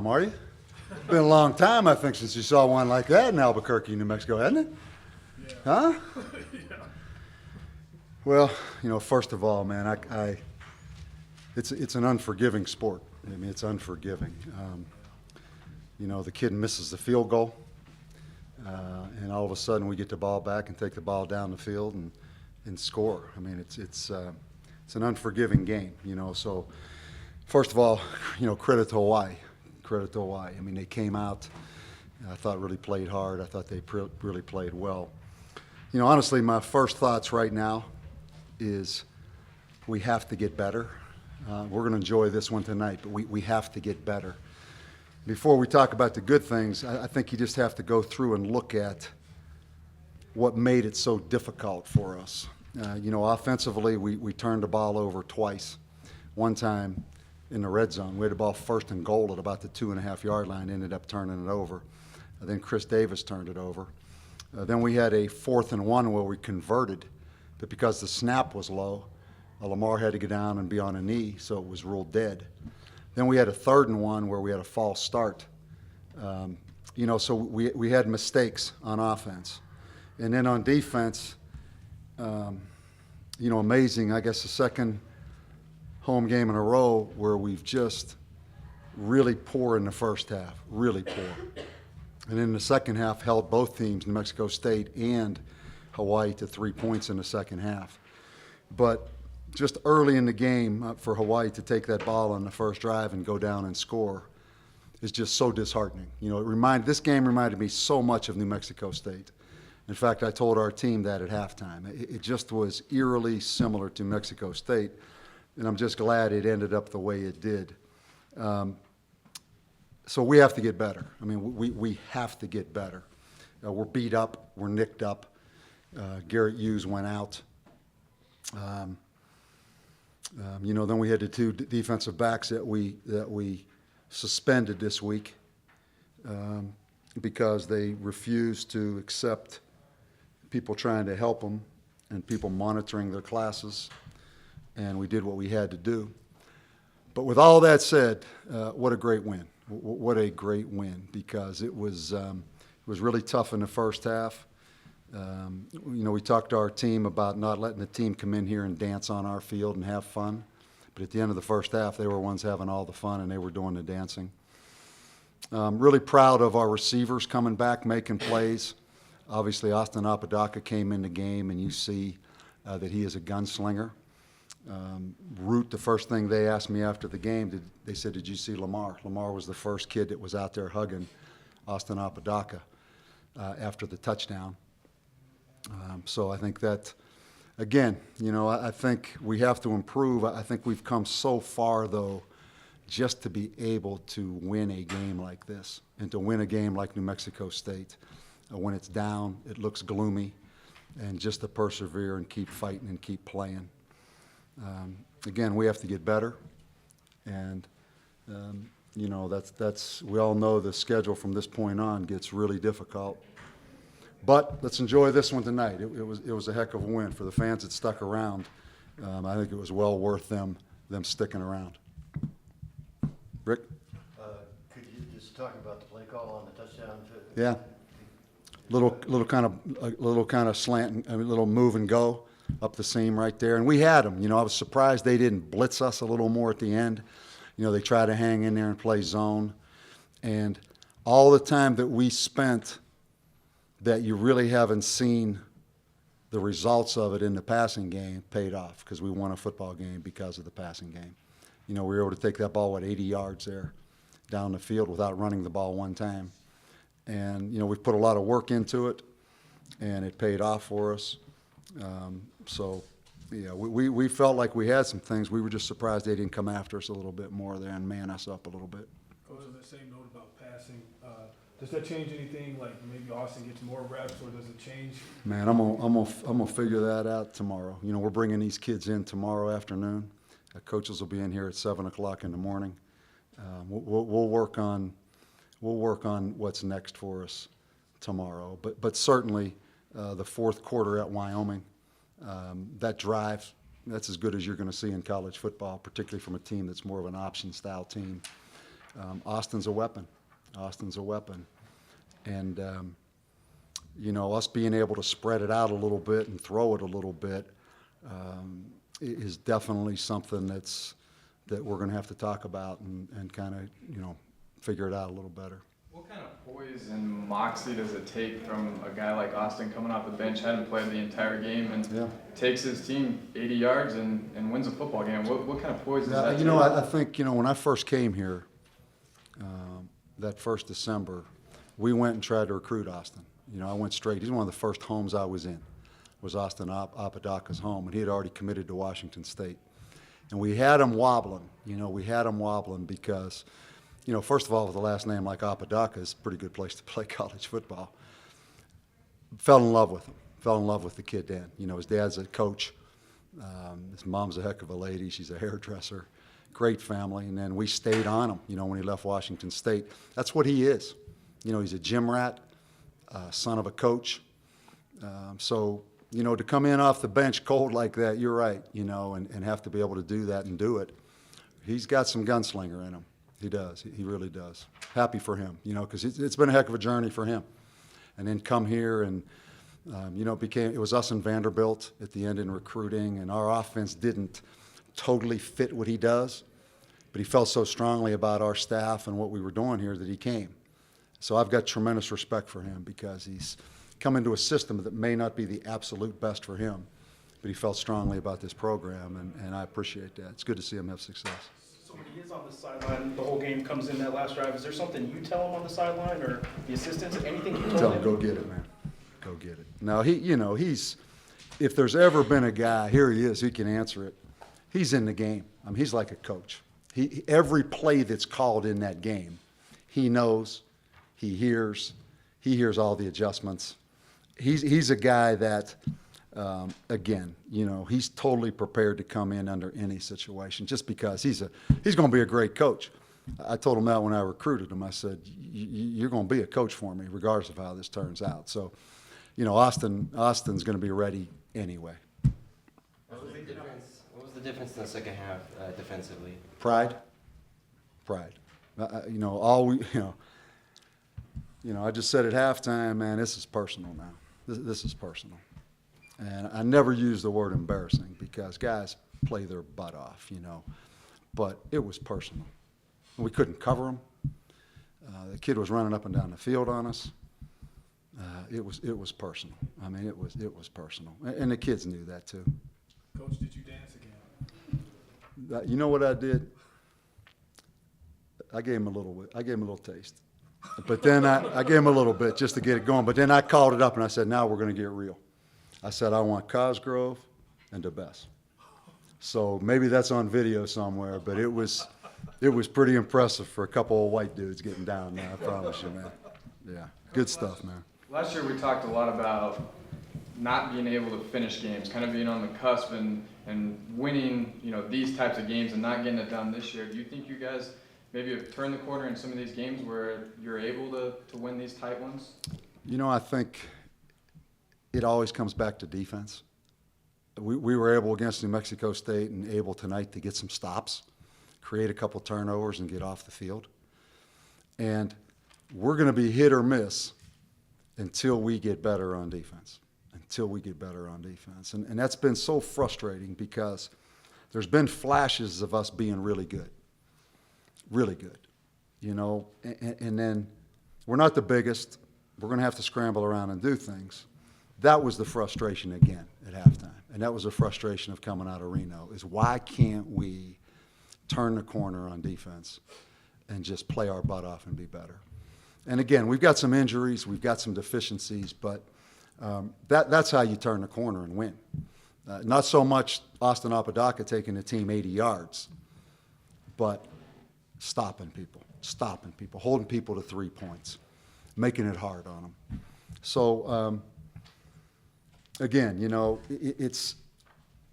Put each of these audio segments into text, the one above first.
Tom, are you? Been a long time, I think, since you saw one like that in Albuquerque, New Mexico, hasn't it? Yeah. Huh? Yeah. Well, first of all, man, it's an unforgiving sport. I mean, it's unforgiving. The kid misses the field goal, and all of a sudden we get the ball back and take the ball down the field and score. I mean, it's an unforgiving game. So first of all, credit to Hawaii. Credit to Hawaii. I mean, they came out, I thought really played hard. I thought they really played well. Honestly, my first thoughts right now is we have to get better. We're going to enjoy this one tonight, but we have to get better. Before we talk about the good things, I think you just have to go through and look at what made it so difficult for us. Offensively, we turned the ball over twice. One time in the red zone, we had the ball first and goal at about the 2.5-yard line, ended up turning it over. Then Chris Davis turned it over. Then we had a 4th and 1 where we converted, but because the snap was low, Lamar had to get down and be on a knee, so it was ruled dead. Then we had a 3rd and 1 where we had a false start. So we had mistakes on offense. And then on defense, amazing, I guess the second home game in a row where we've just really poor in the first half, really poor. And in the second half, held both teams, New Mexico State and Hawaii, to 3 points in the second half. But just early in the game for Hawaii to take that ball on the first drive and go down and score is just so disheartening. This game reminded me so much of New Mexico State. In fact, I told our team that at halftime. It just was eerily similar to Mexico State, and I'm just glad it ended up the way it did. So we have to get better. I mean, we have to get better. We're beat up. We're nicked up. Garrett Hughes went out. Then we had the 2 defensive backs that we suspended this week because they refused to accept people trying to help them and people monitoring their classes, and we did what we had to do. But with all that said, what a great win. What a great win, because it was really tough in the first half. We talked to our team about not letting the team come in here and dance on our field and have fun. But at the end of the first half, they were ones having all the fun, and they were doing the dancing. Really proud of our receivers coming back, making plays. Obviously, Austin Apodaca came in the game, and you see that he is a gunslinger. Root, the first thing they asked me after the game, they said, "Did you see Lamar?" Lamar was the first kid that was out there hugging Austin Apodaca after the touchdown. So I think that, again, I think we have to improve. I think we've come so far, though, just to be able to win a game like this and to win a game like New Mexico State. When it's down, it looks gloomy, and just to persevere and keep fighting and keep playing. Again, we have to get better, and that's we all know the schedule from this point on gets really difficult. But let's enjoy this one tonight. It was a heck of a win for the fans that stuck around. I think it was well worth them sticking around. Rick? Could you just talk about the play call on the touchdown? Yeah. Little kind of slant, little move and go up the seam right there, and we had them. I was surprised they didn't blitz us a little more at the end. They tried to hang in there and play zone, and all the time that we spent that you really haven't seen the results of it in the passing game paid off, because we won a football game because of the passing game. We were able to take that ball, 80 yards there down the field without running the ball one time. And, we've put a lot of work into it, and it paid off for us. We felt like we had some things. We were just surprised they didn't come after us a little bit more there and man us up a little bit. Coach, on that same note about passing, does that change anything? Like maybe Austin gets more reps, or does it change? Man, I'm gonna figure that out tomorrow. We're bringing these kids in tomorrow afternoon. Coaches will be in here at 7:00 in the morning. We'll work on what's next for us tomorrow. But certainly the fourth quarter at Wyoming, that drive, that's as good as you're going to see in college football, particularly from a team that's more of an option style team. Austin's a weapon. Austin's a weapon. And, us being able to spread it out a little bit and throw it a little bit is definitely something that we're going to have to talk about and kind of, figure it out a little better. What kind of poise and moxie does it take from a guy like Austin coming off the bench, hadn't played the entire game, and takes his team 80 yards and wins a football game? What kind of poise does that take? I think, when I first came here, that first December, we went and tried to recruit Austin. I went straight. He's one of the first homes I was in, was Austin Apodaca's home, and he had already committed to Washington State. And we had him wobbling. We had him wobbling because, first of all, with a last name like Apodaca, it's a pretty good place to play college football. Fell in love with him. Fell in love with the kid then. His dad's a coach. His mom's a heck of a lady. She's a hairdresser. Great family. And then we stayed on him, when he left Washington State. That's what he is. He's a gym rat, son of a coach. So, to come in off the bench cold like that, you're right, and have to be able to do that and do it. He's got some gunslinger in him. He does. He really does. Happy for him, because it's been a heck of a journey for him. And then come here and, it was us and Vanderbilt at the end in recruiting, and our offense didn't totally fit what he does, but he felt so strongly about our staff and what we were doing here that he came. So I've got tremendous respect for him because he's come into a system that may not be the absolute best for him, but he felt strongly about this program, and I appreciate that. It's good to see him have success. So when he is on the sideline, the whole game comes in that last drive, is there something you tell him on the sideline or the assistants, anything you told Tell him? him, go get it, man. Go get it. Now, if there's ever been a guy, here he is, he can answer it. He's in the game. He's like a coach. Every play that's called in that game, he knows, he hears all the adjustments. He's a guy that, again, he's totally prepared to come in under any situation just because he's going to be a great coach. I told him that when I recruited him. I said, you're going to be a coach for me regardless of how this turns out. So, Austin's going to be ready anyway. What was the difference in the second half defensively? Pride. I just said at halftime, man, this is personal now. This is personal. And I never use the word embarrassing because guys play their butt off, but it was personal. We couldn't cover him. The kid was running up and down the field on us. It was personal. It was personal. And the kids knew that too. Coach, did you dance again? You know what I did? I gave him a little taste. But then I gave him a little bit just to get it going. But then I called it up and I said, now we're going to get real. I said, I want Cosgrove and the best. So maybe that's on video somewhere, but it was pretty impressive for a couple of white dudes getting down there, I promise you, man. Yeah, good stuff, man. Last year we talked a lot about not being able to finish games, kind of being on the cusp and winning, these types of games and not getting it done this year. Do you think you guys maybe have turned the corner in some of these games where you're able to win these tight ones? I think it always comes back to defense. We were able against New Mexico State and able tonight to get some stops, create a couple turnovers and get off the field. And we're going to be hit or miss until we get better on defense, And that's been so frustrating because there's been flashes of us being really good. And then we're not the biggest. We're going to have to scramble around and do things. That was the frustration again at halftime. And that was the frustration of coming out of Reno is why can't we turn the corner on defense and just play our butt off and be better? And again, we've got some injuries, we've got some deficiencies, but that's how you turn the corner and win. Not so much Austin Apodaca taking the team 80 yards, but stopping people, holding people to 3 points, making it hard on them. So, again,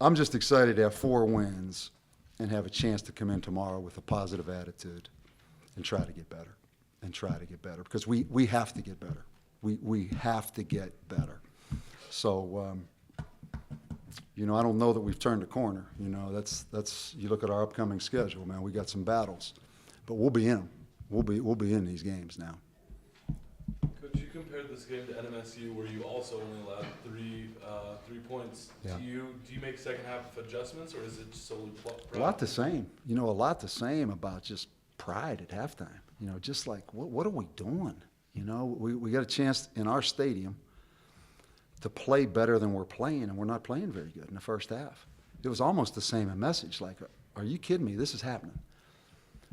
I'm just excited to have 4 wins and have a chance to come in tomorrow with a positive attitude and try to get better. Because we have to get better. We have to get better. So, I don't know that we've turned a corner. That's you look at our upcoming schedule, man, we got some battles. But we'll be in them. we'll be in these games now. Coach, you compared this game to NMSU, where you also only allowed three points. Yeah. Do you make second half adjustments, or is it solely A lot the same. You know, a lot the same about just pride at halftime. You know, just like, what are we doing? You know, we got a chance in our stadium to play better than we're playing, and we're not playing very good in the first half. It was almost the same message, like, are you kidding me? This is happening.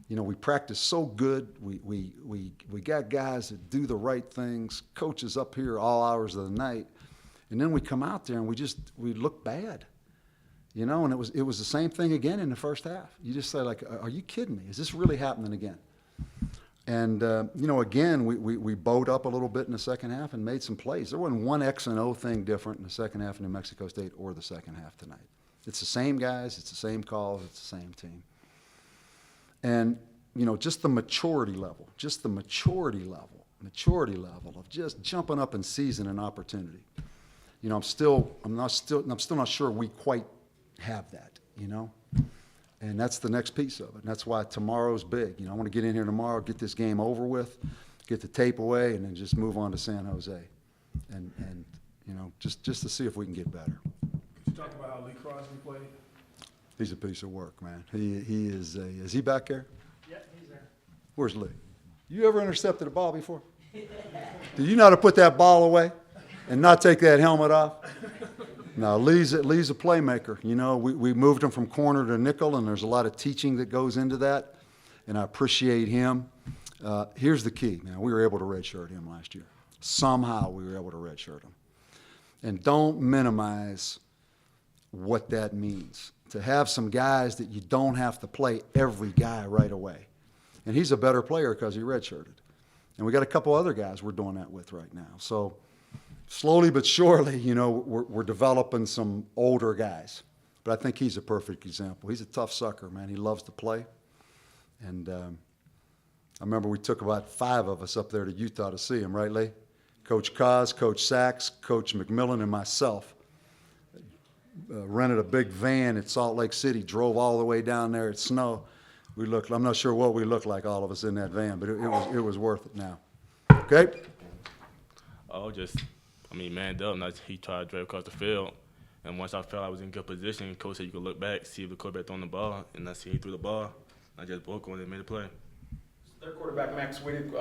You know, we practice so good. We got guys that do the right things, coaches up here all hours of the night, and then we come out there and we look bad. You know, and it was the same thing again in the first half. You just say, like, are you kidding me? Is this really happening again? And, you know, again, we bowed up a little bit in the second half and made some plays. There wasn't one X and O thing different in the second half of New Mexico State or the second half tonight. It's the same guys, it's the same calls, it's the same team. And, you know, just the maturity level of just jumping up and seizing an opportunity. You know, I'm still not sure we quite have that, you know. And that's the next piece of it. And that's why tomorrow's big. You know, I want to get in here tomorrow, get this game over with, get the tape away, and then just move on to San Jose. And you know, just to see if we can get better. Could you talk about how Lee Crosby played? He's a piece of work, man. He is he back there? Yeah, he's there. Where's Lee? You ever intercepted a ball before? Do you know how to put that ball away and not take that helmet off? No, Lee's a playmaker. You know, we moved him from corner to nickel, and there's a lot of teaching that goes into that, and I appreciate him. Here's the key, man. We were able to redshirt him last year. Somehow we were able to redshirt him. And don't minimize what that means. To have some guys that you don't have to play every guy right away. And he's a better player because he redshirted. And we got a couple other guys we're doing that with right now. So slowly but surely, you know, we're developing some older guys. But I think he's a perfect example. He's a tough sucker, man. He loves to play. And I remember we took about 5 of us up there to Utah to see him, right, Lee? Coach Kaz, Coach Sachs, Coach McMillan, and myself rented a big van at Salt Lake City, drove all the way down there. It snowed. I'm not sure what we looked like, all of us in that van, but it was worth it now. Okay? Oh, manned up, and he tried to drive across the field. And once I felt I was in good position, coach said you could look back, see if the quarterback throwing the ball, and I see he threw the ball. I just broke on it and made a play. Their quarterback, Max Wittig,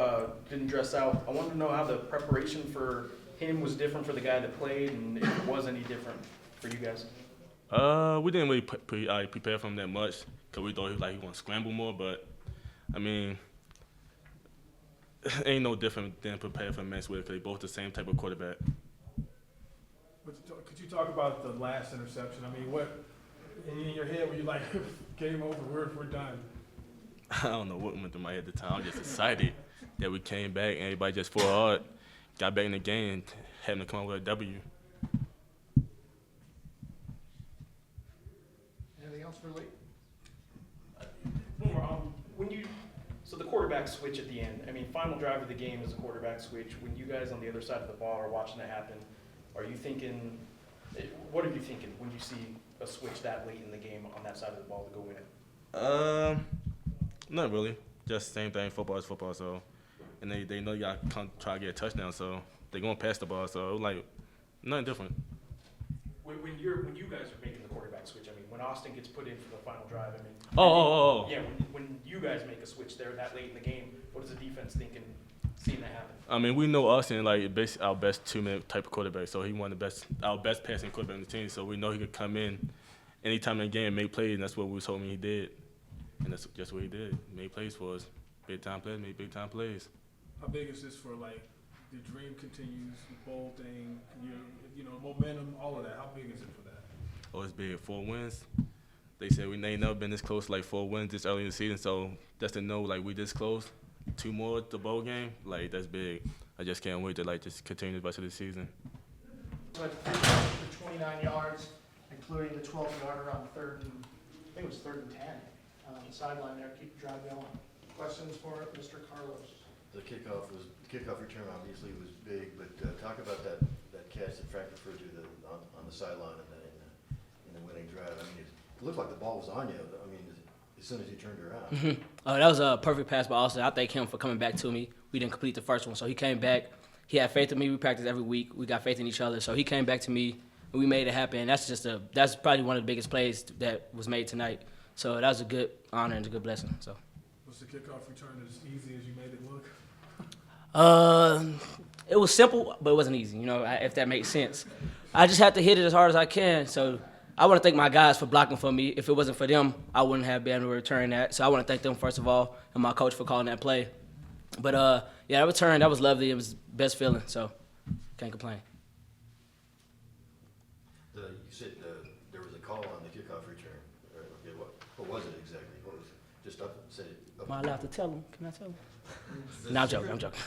didn't dress out. I wanted to know how the preparation for him was different for the guy that played, and if it was any different for you guys. We didn't really prepare for him that much because we thought he was going to scramble more. But, I mean, ain't no different than preparing for Max Wittig because they both the same type of quarterback. Could you talk about the last interception? I mean, what in your head were you like, game over, we're done? I don't know what went through my head at the time. I was just excited that we came back and everybody just fought hard, got back in the game, and having to come up with a W. Anything else for Lee? So the quarterback switch at the end. I mean, final drive of the game is a quarterback switch. When you guys on the other side of the ball are watching it happen, are you thinking? What are you thinking when you see a switch that late in the game on that side of the ball to go win it? Not really. Just same thing. Football is football. So, and they know you gotta come try to get a touchdown. So they're gonna pass the ball. So nothing different. When you guys are making the quarterback switch, I mean, when Austin gets put in for the final drive, I mean. Oh. Yeah, when you guys make a switch there that late in the game, what is the defense thinking, seeing that happen? I mean, we know Austin basically our best 2-minute type of quarterback. So he one of our best passing quarterback on the team. So we know he could come in anytime in the game and make plays, and that's what we was hoping he did. And that's just what he did. He made plays for us. Big time plays, made big time plays. How big is this for, like, the dream continues, the bowl thing, you know, momentum, all of that? How big is it for that? Oh, it's big. 4 wins. They said we ain't never been this close, like 4 wins this early in the season. So just to know, like, we this close, 2 more at the bowl game, like, that's big. I just can't wait to, just continue the rest of the season. But for 29 yards, including the 12-yarder on third and 10. On the sideline there, keep the drive going. Questions for Mr. Carlos? The kickoff return obviously was big, but talk about that catch that Frank referred to on the sideline and then in the winning drive. I mean, it looked like the ball was on you. I mean, as soon as he turned around. That was a perfect pass by Austin. I thank him for coming back to me. We didn't complete the first one, so he came back. He had faith in me. We practice every week. We got faith in each other. So he came back to me, and we made it happen. That's probably one of the biggest plays that was made tonight. So that was a good honor and a good blessing. So. Was the kickoff return as easy as you made it look? It was simple, but it wasn't easy, if that makes sense. I just had to hit it as hard as I can. So I want to thank my guys for blocking for me. If it wasn't for them, I wouldn't have been able to return that. So I want to thank them, first of all, and my coach for calling that play. But, that return, that was lovely. It was the best feeling, so can't complain. You said there was a call on the kickoff return. Okay, what was it exactly? What was it? Just up, say up. Am I allowed to tell them? Can I tell them? No, I'm joking.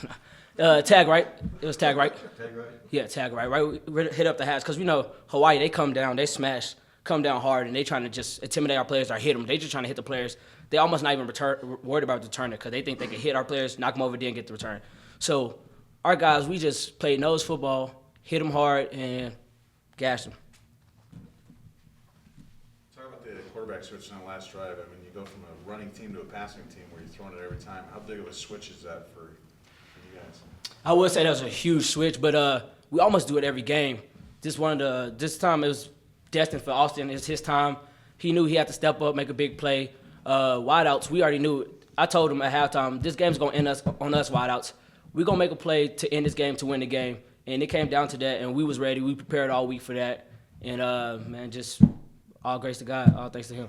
Tag right. It was tag right. Tag right? Yeah, tag right. Right, we hit up the hats because Hawaii. They come down, they smash, come down hard, and they trying to just intimidate our players or hit them. They just trying to hit the players. They almost not even worried about returning because they think they can hit our players, knock them over, then get the return. So our guys, we just played nose football, hit them hard, and gashed them. Talk about the quarterback switch on the last drive. I mean, you go from a running team to a passing team where you're throwing it every time. How big of a switch is that for you guys? I would say that was a huge switch, but we almost do it every game. This time it was destined for Austin. It's his time. He knew he had to step up, make a big play. Wideouts, we already knew it. I told him at halftime, this game's going to end on us wideouts. We're going to make a play to end this game, to win the game. And it came down to that, and we was ready. We prepared all week for that. And, just all grace to God, all thanks to him.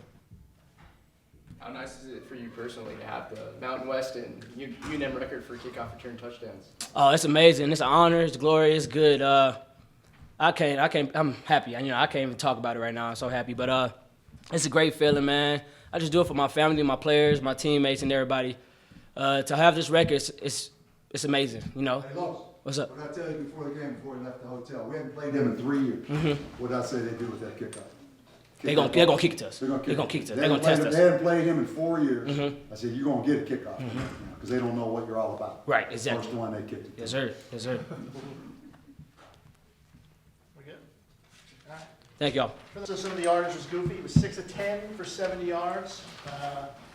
How nice is it for you personally to have the Mountain West and UNEM record for kickoff return touchdowns? Oh, it's amazing. It's an honor. It's glory. It's good. I'm happy. I can't even talk about it right now. I'm so happy. But it's a great feeling, man. I just do it for my family, my players, my teammates, and everybody. To have this record, it's amazing, Hey, Lobos, What's up? what did I tell you before the game, before we left the hotel? We hadn't played them in 3 years. What did I say they do with that kickoff? They're gonna kick it to us. They're gonna kick it to us. They're gonna test us. They hadn't played him in 4 years. I said, you're gonna get a kickoff, because they don't know what you're all about. Right, exactly. First one they kicked it. Yes, sir. Yes, sir. We good? All right. Thank y'all. So some of the yardage was goofy. It was 6 of 10 for 70 yards.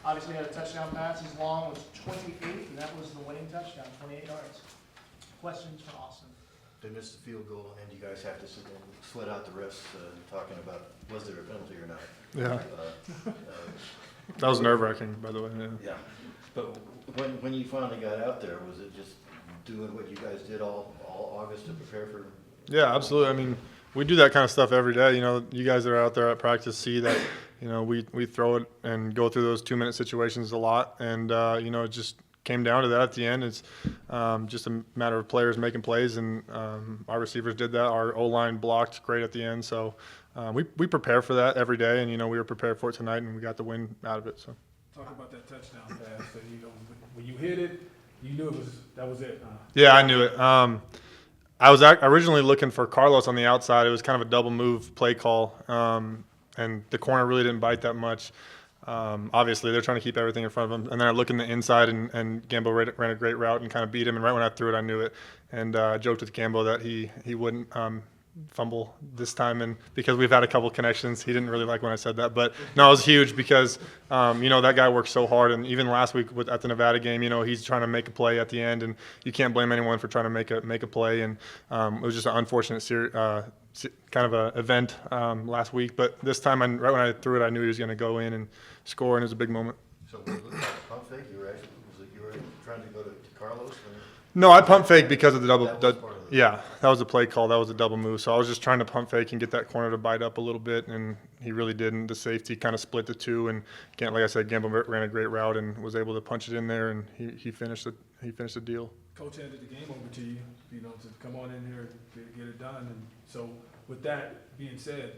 Obviously had a touchdown pass. His long was 28, and that was the winning touchdown, 28 yards. Questions for Austin? They missed the field goal, and you guys have to sit there and sweat out the rest, talking about was there a penalty or not. Yeah, that was nerve-wracking, by the way. Yeah, but when you finally got out there, was it just doing what you guys did all August to prepare for? Yeah, absolutely. I mean, we do that kind of stuff every day. You guys that are out there at practice see that, we throw it and go through those 2-minute situations a lot. And, it just came down to that at the end. It's just a matter of players making plays, and our receivers did that. Our O-line blocked great at the end. So we prepare for that every day, and, we were prepared for it tonight, and we got the win out of it. So Talk about that touchdown pass. That, when you hit it, you knew that was it. Yeah, I knew it. I was originally looking for Carlos on the outside. It was kind of a double move play call, and the corner really didn't bite that much. Obviously, they're trying to keep everything in front of him. And then I look in the inside, and Gambo ran a great route and kind of beat him. And right when I threw it, I knew it. And I joked with Gambo that he wouldn't fumble this time, and because we've had a couple connections, he didn't really like when I said that. But no, it was huge because that guy works so hard, and even last week at the Nevada game, he's trying to make a play at the end, and you can't blame anyone for trying to make a play. And it was just an unfortunate kind of a event last week. But this time, right when I threw it, I knew he was going to go in and score, and it was a big moment. So was it a pump fake? You were trying to go to Carlos? No, I pump fake because of the double. That was part of it. Yeah, that was a play call. That was a double move. So I was just trying to pump fake and get that corner to bite up a little bit, and he really didn't. The safety kind of split the two, and like I said, Gamble ran a great route and was able to punch it in there, and he finished the deal. Coach handed the game over to you, to come on in here and get it done. And so with that being said,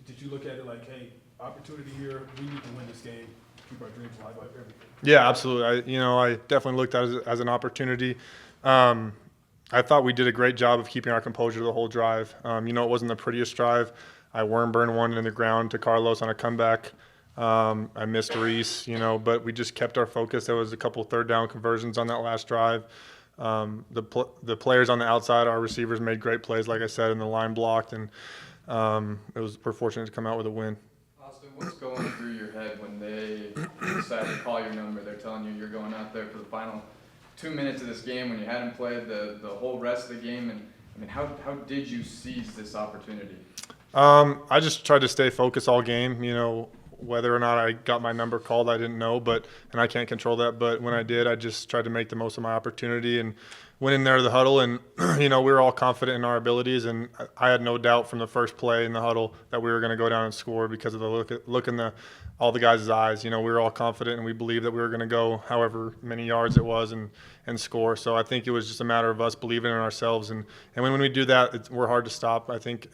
did you look at it like, hey, opportunity here, we need to win this game, keep our dreams alive, everything? Yeah, absolutely. I definitely looked at it as an opportunity. I thought we did a great job of keeping our composure the whole drive. It wasn't the prettiest drive. I worm burned one in the ground to Carlos on a comeback. I missed Reese, but we just kept our focus. There was a couple third down conversions on that last drive. The players on the outside, our receivers made great plays, like I said, and the line blocked, and we're fortunate to come out with a win. Austin, What's going through your head when they decide to call your number? They're telling you you're going out there for the final 2 minutes of this game when you hadn't played the whole rest of the game. And I mean, how did you seize this opportunity? I just tried to stay focused all game. You know, whether or not I got my number called, I didn't know, and I can't control that. But when I did, I just tried to make the most of my opportunity and went in there to the huddle. And you know, we were all confident in our abilities, and I had no doubt from the first play in the huddle that we were going to go down and score because of the look in all the guys' eyes. You know, we were all confident, and we believed that we were going to go however many yards it was and score. So I think it was just a matter of us believing in ourselves, and when we do that, we're hard to stop. I think.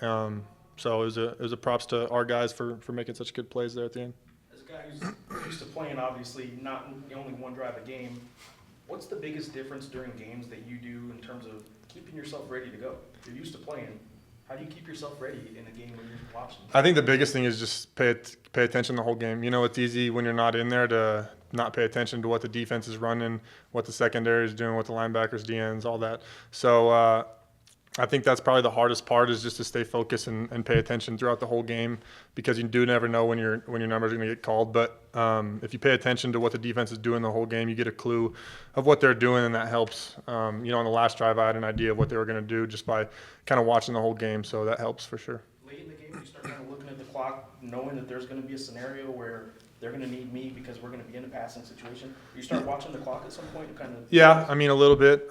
So it was a props to our guys for making such good plays there at the end. As a guy who's used to playing, obviously, not only one drive a game, what's the biggest difference during games that you do in terms of keeping yourself ready to go? You're used to playing. How do you keep yourself ready in a game when you're watching? I think the biggest thing is just pay attention the whole game. You know, it's easy when you're not in there to not pay attention to what the defense is running, what the secondary is doing, what the linebackers, DNs, all that. So I think that's probably the hardest part, is just to stay focused and pay attention throughout the whole game, because you do never know when your numbers are going to get called. But if you pay attention to what the defense is doing the whole game, you get a clue of what they're doing, and that helps. You know, on the last drive, I had an idea of what they were going to do just by kind of watching the whole game, so that helps for sure. Late in the game, you start kind of looking at the clock, knowing that there's going to be a scenario where they're going to need me because we're going to be in a passing situation. You start watching the clock at some point and kind of. Yeah, I mean, a little bit.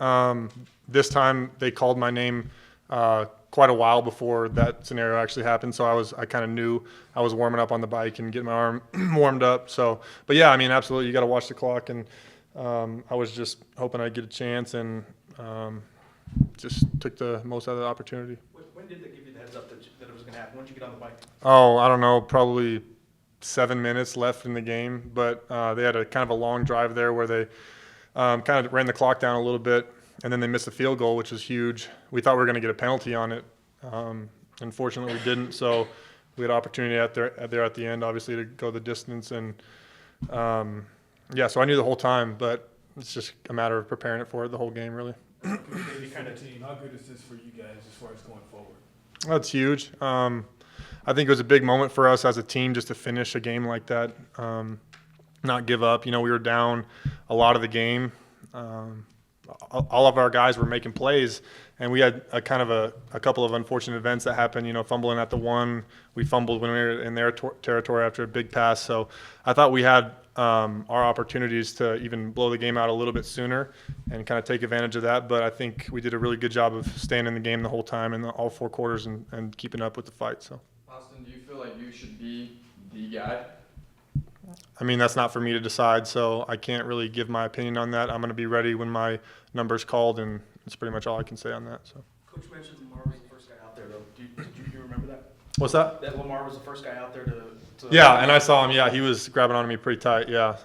This time they called my name quite a while before that scenario actually happened, so I kind of knew. I was warming up on the bike and getting my arm warmed up. So, but yeah, I mean, absolutely, you got to watch the clock, and I was just hoping I'd get a chance, and just took the most out of the opportunity. When did they give you the heads up that it was going to happen? When did you get on the bike? Oh, I don't know, probably 7 minutes left in the game, but they had a kind of a long drive there where they kind of ran the clock down a little bit, and then they missed a field goal, which was huge. We thought we were going to get a penalty on it. Unfortunately, we didn't, so we had opportunity there at the end, obviously, to go the distance. And, yeah, so I knew the whole time, but it's just a matter of preparing it for it the whole game, really. How good is this for you guys as far as going forward? That's huge. I think it was a big moment for us as a team just to finish a game like that, not give up. You know, we were down a lot of the game. All of our guys were making plays, and we had a couple of unfortunate events that happened. You know, fumbling at the one, we fumbled when we were in their territory after a big pass. So I thought we had our opportunities to even blow the game out a little bit sooner and kind of take advantage of that. But I think we did a really good job of staying in the game the whole time in all 4 quarters and keeping up with the fight. So, Austin, do you feel like you should be the guy? I mean, that's not for me to decide, so I can't really give my opinion on that. I'm going to be ready when my number's called, and that's pretty much all I can say on that. So. Coach mentioned Lamar was the first guy out there, though. Did you remember that? What's that? That Lamar was the first guy out there to Yeah, and I saw him. Yeah, he was grabbing onto me pretty tight. Yeah.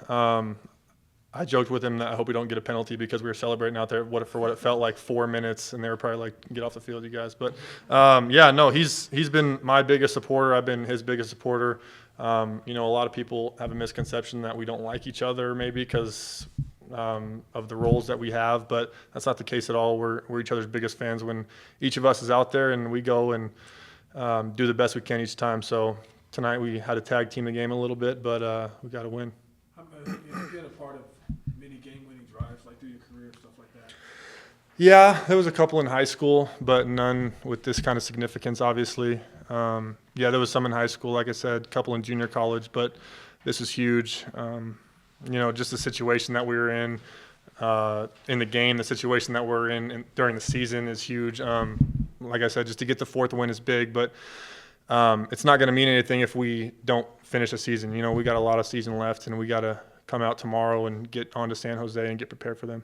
I joked with him that I hope we don't get a penalty because we were celebrating out there for what it felt like 4 minutes, and they were probably like, "Get off the field, you guys." But yeah, no, he's been my biggest supporter. I've been his biggest supporter. You know, a lot of people have a misconception that we don't like each other, maybe because of the roles that we have, but that's not the case at all. We're each other's biggest fans when each of us is out there, and we go and do the best we can each time. So tonight we had to tag team the game a little bit, but we got to win. Have you been a part of many game-winning drives, like through your career, stuff like that? Yeah, there was a couple in high school, but none with this kind of significance, obviously. Yeah, there was some in high school, like I said, a couple in junior college, but this is huge. You know, just the situation that we were in the game, the situation that we're in during the season is huge. Like I said, just to get the 4th win is big, but it's not going to mean anything if we don't finish a season. You know, we got a lot of season left, and we got to come out tomorrow and get on to San Jose and get prepared for them.